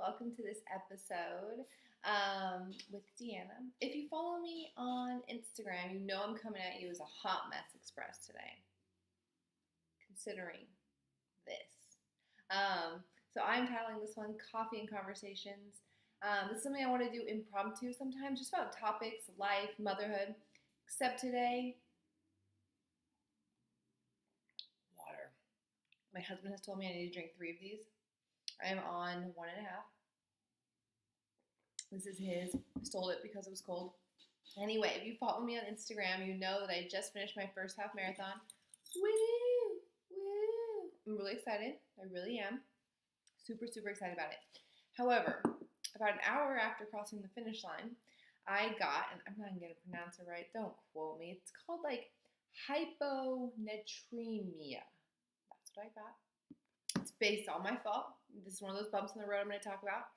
welcome to this episode with Deanna. If you follow me on Instagram, you know I'm coming at you as a hot mess express today, considering this. So I'm titling this one Coffee and Conversations. This is something I want to do impromptu sometimes, just about topics, life, motherhood. Except today, water. My husband has told me I need to drink 3 of these. I am on 1.5. This is his. I stole it because it was cold. Anyway, if you follow me on Instagram, you know that I just finished my first half marathon. Woo! Woo! I'm really excited. I really am. Super, super excited about it. However, about an hour after crossing the finish line, I got, and I'm not going to pronounce it right, don't quote me, it's called like hyponatremia. That's what I got. It's based on my fault. This is one of those bumps in the road I'm going to talk about.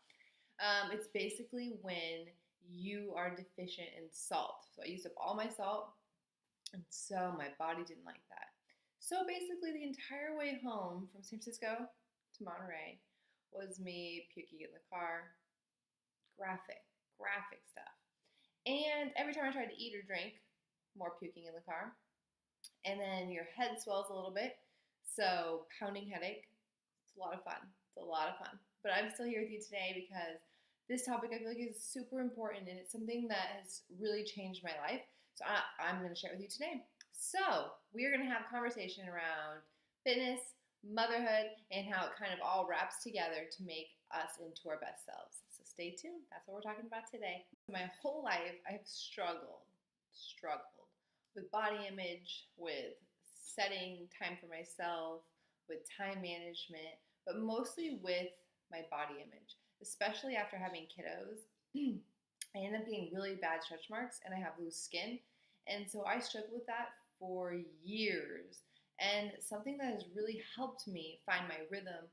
It's basically when you are deficient in salt. So I used up all my salt, and so my body didn't like that. So basically the entire way home from San Francisco to Monterey was me puking in the car. Graphic stuff. And every time I tried to eat or drink, more puking in the car. And then your head swells a little bit. So pounding headache. It's a lot of fun. But I'm still here with you today because this topic I feel like is super important and it's something that has really changed my life. So I'm going to share it with you today. So we're going to have a conversation around fitness, motherhood, and how it kind of all wraps together to make us into our best selves. So stay tuned. That's what we're talking about today. My whole life I have struggled with body image, with setting time for myself, with time management, but mostly with my body image, especially after having kiddos. I end up getting really bad stretch marks and I have loose skin. And so I struggled with that for years. And something that has really helped me find my rhythm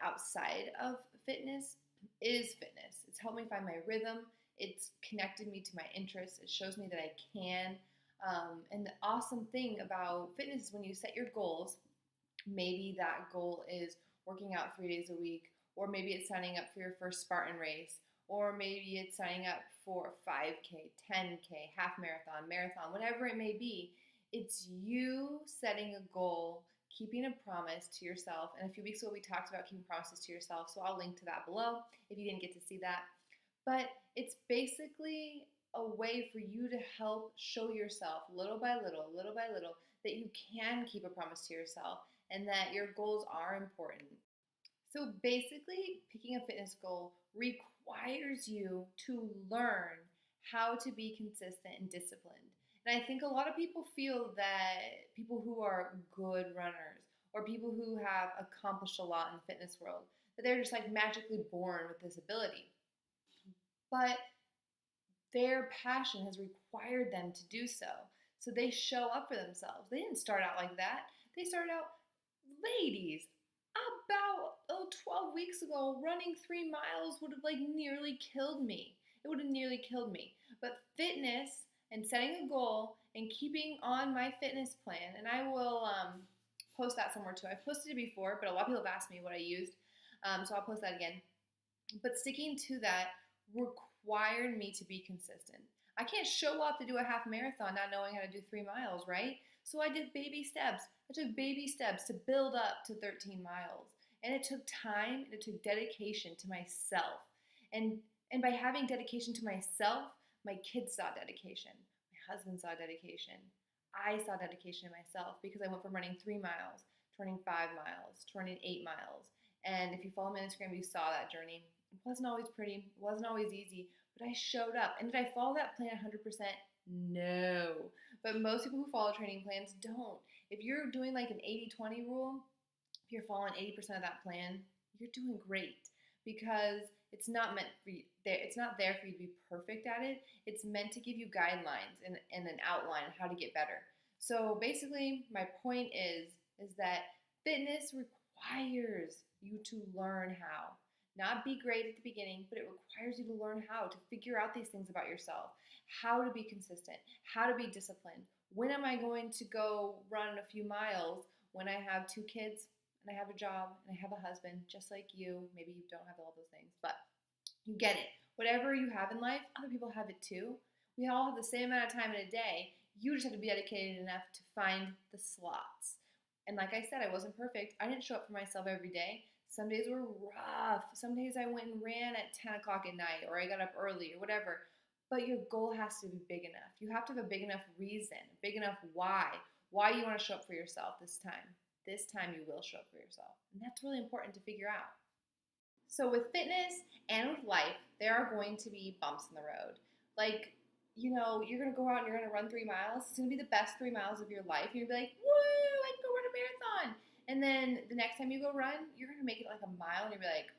outside of fitness is fitness. It's helped me find my rhythm. It's connected me to my interests. It shows me that I can. And the awesome thing about fitness is when you set your goals, maybe that goal is working out 3 days a week, or maybe it's signing up for your first Spartan race, or maybe it's signing up for 5K, 10K, half marathon, whatever it may be. It's you setting a goal, keeping a promise to yourself. And a few weeks ago, we talked about keeping promises to yourself, so I'll link to that below if you didn't get to see that. But it's basically a way for you to help show yourself little by little, that you can keep a promise to yourself and that your goals are important. So basically, picking a fitness goal requires you to learn how to be consistent and disciplined. And I think a lot of people feel that people who are good runners or people who have accomplished a lot in the fitness world, that they're just like magically born with this ability. But their passion has required them to do so. So they show up for themselves. They didn't start out like that. They started out, ladies, about 12 weeks ago, running 3 miles would have like nearly killed me. It would have nearly killed me. But fitness and setting a goal and keeping on my fitness plan, and I will post that somewhere too. I've posted it before, but a lot of people have asked me what I used, so I'll post that again. But sticking to that required me to be consistent. I can't show up to do a half marathon not knowing how to do 3 miles, right? So I did baby steps. I took baby steps to build up to 13 miles. And it took time and it took dedication to myself. And by having dedication to myself, my kids saw dedication. My husband saw dedication. I saw dedication in myself because I went from running 3 miles to running 5 miles, to running 8 miles. And if you follow me on Instagram, you saw that journey. It wasn't always pretty. It wasn't always easy. But I showed up. And did I follow that plan 100%? No. But most people who follow training plans don't. If you're doing like an 80-20 rule, if you're following 80% of that plan, you're doing great because it's not meant for you. It's not there for you to be perfect at it. It's meant to give you guidelines and an outline on how to get better. So basically, my point is that fitness requires you to learn how. Not be great at the beginning, but it requires you to learn how to figure out these things about yourself, how to be consistent, how to be disciplined. When am I going to go run a few miles when I have 2 kids and I have a job and I have a husband just like you. Maybe you don't have all those things, but you get it. Whatever you have in life, other people have it too. We all have the same amount of time in a day. You just have to be dedicated enough to find the slots. And like I said, I wasn't perfect. I didn't show up for myself every day. Some days were rough. Some days I went and ran at 10 o'clock at night, or I got up early, or whatever. But your goal has to be big enough. You have to have a big enough reason, big enough why you want to show up for yourself this time. This time you will show up for yourself. And that's really important to figure out. So with fitness and with life, there are going to be bumps in the road. Like, you're going to go out and you're going to run 3 miles. It's going to be the best 3 miles of your life. You're going to be like, woo, I can go run a marathon. And then the next time you go run, you're going to make it like a mile and you'll be like,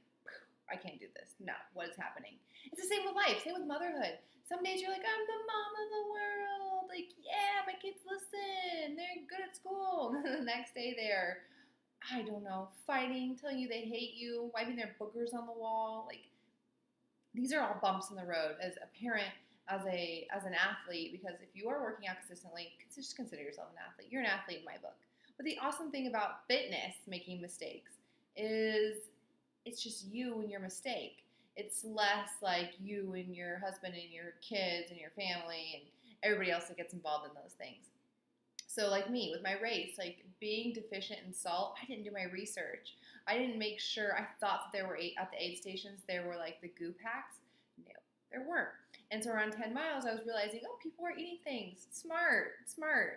I can't do this. No, what is happening? It's the same with life, same with motherhood. Some days you're like, I'm the mom of the world. Like, yeah, my kids listen. They're good at school. And then the next day they're, I don't know, fighting, telling you they hate you, wiping their boogers on the wall. Like, these are all bumps in the road as a parent, as an athlete, because if you are working out consistently, just consider yourself an athlete. You're an athlete in my book. But the awesome thing about fitness, making mistakes, is it's just you and your mistake. It's less like you and your husband and your kids and your family and everybody else that gets involved in those things. So like me with my race, like being deficient in salt, I didn't do my research. I didn't make sure. I thought that there were at the aid stations, there were like the goo packs. No, there weren't. And so around 10 miles, I was realizing, oh, people are eating things. Smart.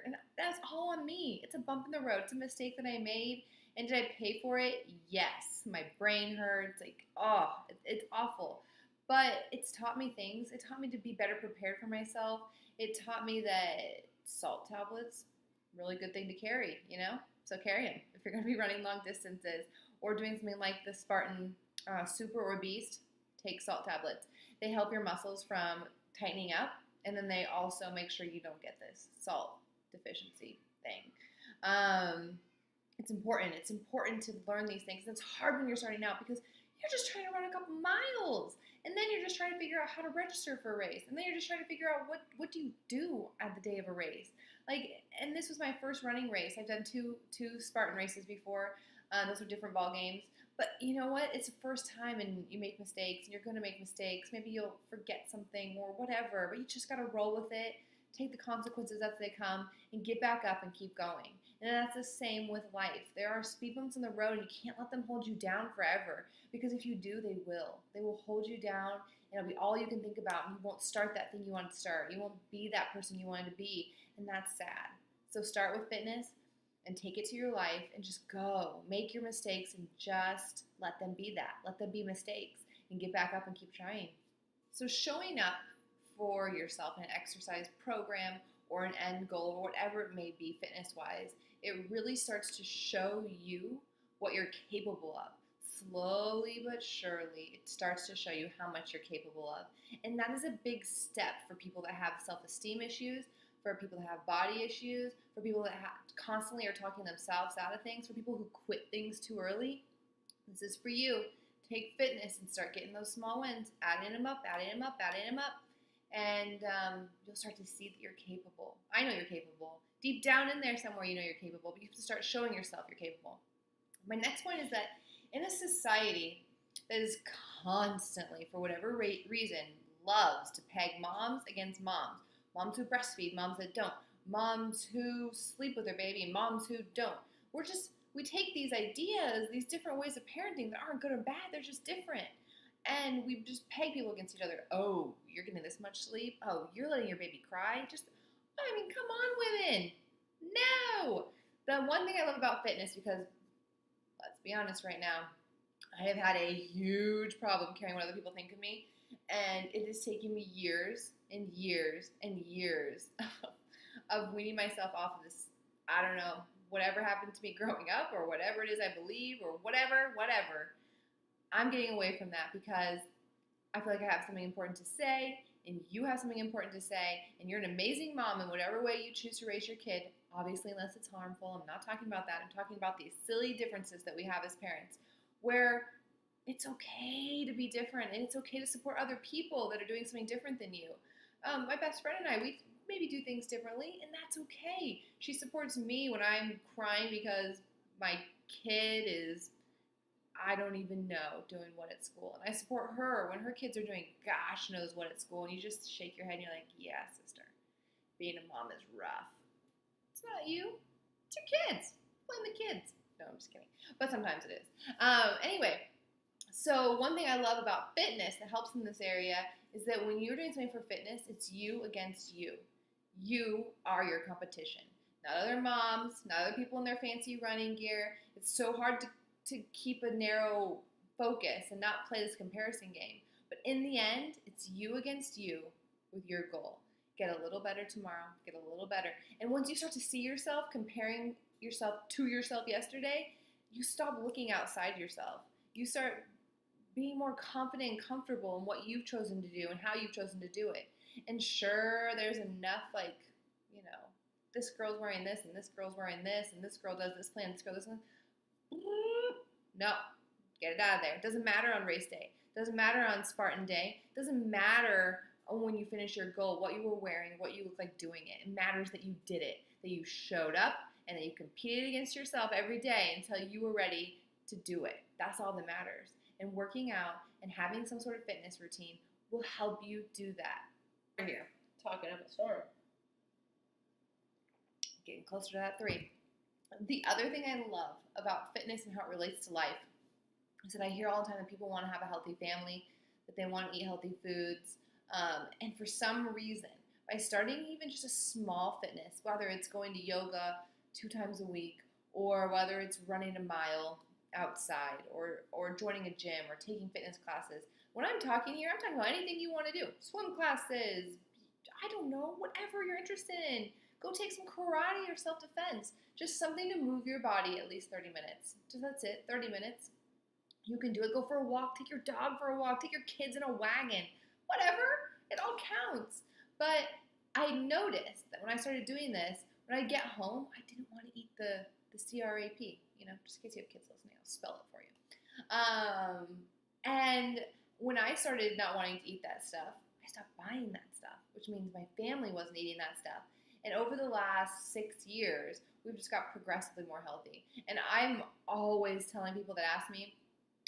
And that's all on me. It's a bump in the road. It's a mistake that I made. And did I pay for it? Yes. My brain hurts. Like, it's awful. But it's taught me things. It taught me to be better prepared for myself. It taught me that salt tablets, really good thing to carry, So carry them if you're going to be running long distances or doing something like the Spartan Super or Beast. Take salt tablets. They help your muscles from tightening up, and then they also make sure you don't get this salt deficiency thing. It's important. It's important to learn these things. It's hard when you're starting out because you're just trying to run a couple miles, and then you're just trying to figure out how to register for a race, and then you're just trying to figure out what do you do at the day of a race. And this was my first running race. I've done two Spartan races before. Those were different ball games. But you know what? It's the first time and you make mistakes and you're going to make mistakes. Maybe you'll forget something or whatever, but you just got to roll with it, take the consequences as they come, and get back up and keep going. And that's the same with life. There are speed bumps in the road and you can't let them hold you down forever, because if you do, they will. They will hold you down and it'll be all you can think about, and you won't start that thing you wanted to start. You won't be that person you wanted to be, and that's sad. So start with fitness and take it to your life and just go. Make your mistakes and just let them be that. Let them be mistakes and get back up and keep trying. So showing up for yourself in an exercise program or an end goal or whatever it may be fitness-wise, it really starts to show you what you're capable of. Slowly but surely, it starts to show you how much you're capable of. And that is a big step for people that have self-esteem issues, for people that have body issues, for people that constantly are talking themselves out of things, for people who quit things too early. This is for you. Take fitness and start getting those small wins, adding them up, and you'll start to see that you're capable. I know you're capable. Deep down in there somewhere you know you're capable, but you have to start showing yourself you're capable. My next point is that in a society that is constantly, for whatever reason, loves to peg moms against moms who breastfeed, moms that don't, moms who sleep with their baby, and moms who don't. We take these ideas, these different ways of parenting that aren't good or bad, they're just different. And we just peg people against each other. Oh, you're getting this much sleep? Oh, you're letting your baby cry? Come on, women. No! The one thing I love about fitness, because let's be honest right now, I have had a huge problem caring what other people think of me, and it has taken me years and years and years of weaning myself off of this, I don't know, whatever happened to me growing up or whatever it is I believe or whatever. I'm getting away from that because I feel like I have something important to say and you have something important to say and you're an amazing mom in whatever way you choose to raise your kid, obviously unless it's harmful. I'm not talking about that. I'm talking about these silly differences that we have as parents where it's okay to be different and it's okay to support other people that are doing something different than you. My best friend and I, we maybe do things differently, and that's okay. She supports me when I'm crying because my kid is, I don't even know, doing what at school. And I support her when her kids are doing gosh knows what at school. And you just shake your head and you're like, yeah, sister, being a mom is rough. It's not you. It's your kids. Blame the kids. No, I'm just kidding. But sometimes it is. Anyway, so one thing I love about fitness that helps in this area is that when you're doing something for fitness, it's you against you. You are your competition. Not other moms, not other people in their fancy running gear. It's so hard to keep a narrow focus and not play this comparison game. But in the end, it's you against you with your goal. Get a little better tomorrow, get a little better. And once you start to see yourself comparing yourself to yourself yesterday, you stop looking outside yourself. You start being more confident and comfortable in what you've chosen to do and how you've chosen to do it. And sure, there's enough, like, you know, this girl's wearing this and this girl's wearing this and this girl does this plan, this girl does this. No, get it out of there. It doesn't matter on race day. It doesn't matter on Spartan day. It doesn't matter when you finish your goal, what you were wearing, what you look like doing it. It matters that you did it, that you showed up, and that you competed against yourself every day until you were ready to do it. That's all that matters. And working out and having some sort of fitness routine will help you do that. We're here, talking up a storm. Getting closer to that 3. The other thing I love about fitness and how it relates to life is that I hear all the time that people want to have a healthy family, that they want to eat healthy foods, and for some reason, by starting even just a small fitness, whether it's going to yoga 2 times a week, or whether it's running a mile outside, or joining a gym, or taking fitness classes. When I'm talking here, I'm talking about anything you want to do. Swim classes, I don't know, whatever you're interested in. Go take some karate or self-defense. Just something to move your body at least 30 minutes. Just that's it, 30 minutes. You can do it. Go for a walk. Take your dog for a walk. Take your kids in a wagon. Whatever. It all counts. But I noticed that when I started doing this, when I get home, I didn't want to eat the CRAP. You know, just in case you have kids listening, I'll spell it for you. And when I started not wanting to eat that stuff, I stopped buying that stuff, which means my family wasn't eating that stuff. And over the last 6 years, we've just got progressively more healthy. And I'm always telling people that ask me,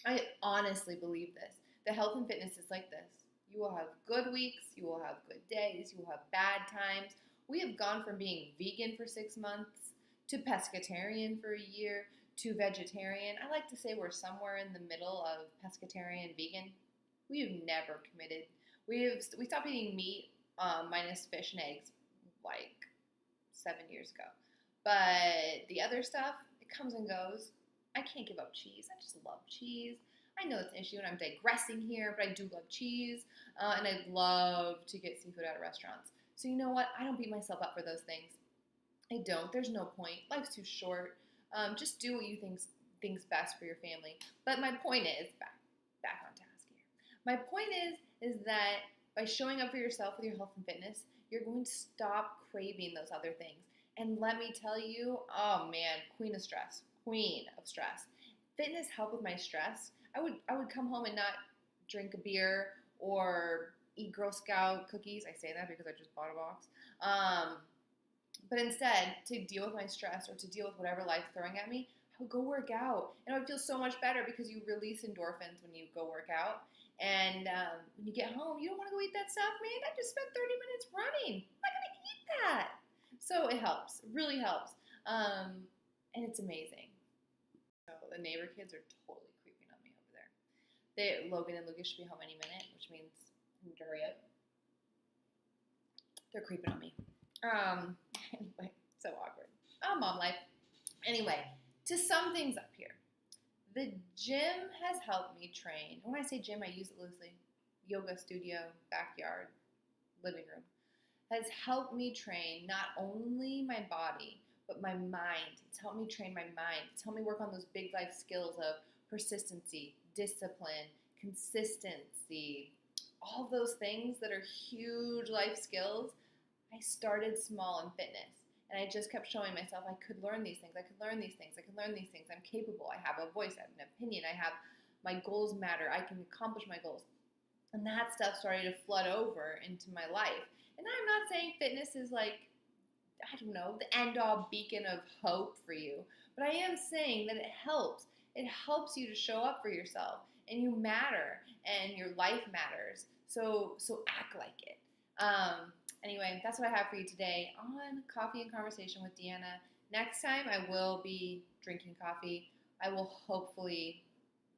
I honestly believe this. The health and fitness is like this. You will have good weeks, you will have good days, you will have bad times. We have gone from being vegan for 6 months to pescatarian for a year to vegetarian. I like to say we're somewhere in the middle of pescatarian and vegan. We have never committed. We stopped eating meat minus fish and eggs like 7 years ago. But the other stuff, it comes and goes. I can't give up cheese. I just love cheese. I know it's an issue and I'm digressing here, but I do love cheese. And I'd love to get seafood out of restaurants. So you know what? I don't beat myself up for those things. I don't. There's no point. Life's too short. Just do what you think's best for your family. But my point is, back on task here. My point is that by showing up for yourself with your health and fitness, you're going to stop craving those other things. And let me tell you, oh man, queen of stress. Fitness helped with my stress. I would come home and not drink a beer or eat Girl Scout cookies. I say that because I just bought a box. But instead, to deal with my stress or to deal with whatever life's throwing at me, I would go work out. And I would feel so much better because you release endorphins when you go work out. And when you get home, you don't want to go eat that stuff, man. I just spent 30 minutes running. I'm not going to eat that. So it helps. It really helps. And it's amazing. So the neighbor kids are totally creeping on me over there. Logan and Lucas should be home any minute, which means hurry up. They're creeping on me. Anyway, so awkward. Oh, mom life. Anyway, to sum things up here. The gym has helped me train. When I say gym, I use it loosely. Yoga studio, backyard, living room. Has helped me train not only my body, but my mind. It's helped me train my mind. It's helped me work on those big life skills of persistency, discipline, consistency, all those things that are huge life skills. I started small in fitness, and I just kept showing myself I could learn these things. I'm capable. I have a voice. I have an opinion. My goals matter. I can accomplish my goals. And that stuff started to flood over into my life. And I'm not saying fitness is like, I don't know, the end-all beacon of hope for you. But I am saying that it helps. It helps you to show up for yourself, and you matter, and your life matters. So act like it. Anyway, that's what I have for you today on Coffee and Conversation with Deanna. Next time, I will be drinking coffee. I will hopefully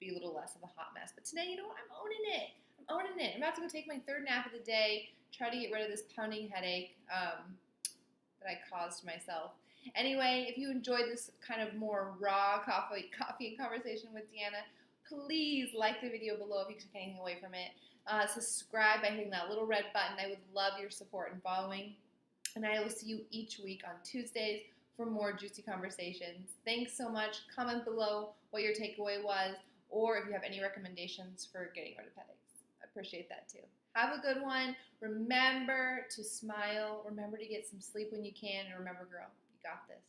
be a little less of a hot mess. But today, you know what? I'm owning it. I'm owning it. I'm about to go take my third nap of the day, try to get rid of this pounding headache that I caused myself. Anyway, if you enjoyed this kind of more raw coffee and conversation with Deanna, please like the video below if you took anything away from it. Subscribe by hitting that little red button. I would love your support and following. And I will see you each week on Tuesdays for more juicy conversations. Thanks so much. Comment below what your takeaway was, or if you have any recommendations for getting rid of headaches. I appreciate that too. Have a good one. Remember to smile. Remember to get some sleep when you can. And remember, girl, you got this.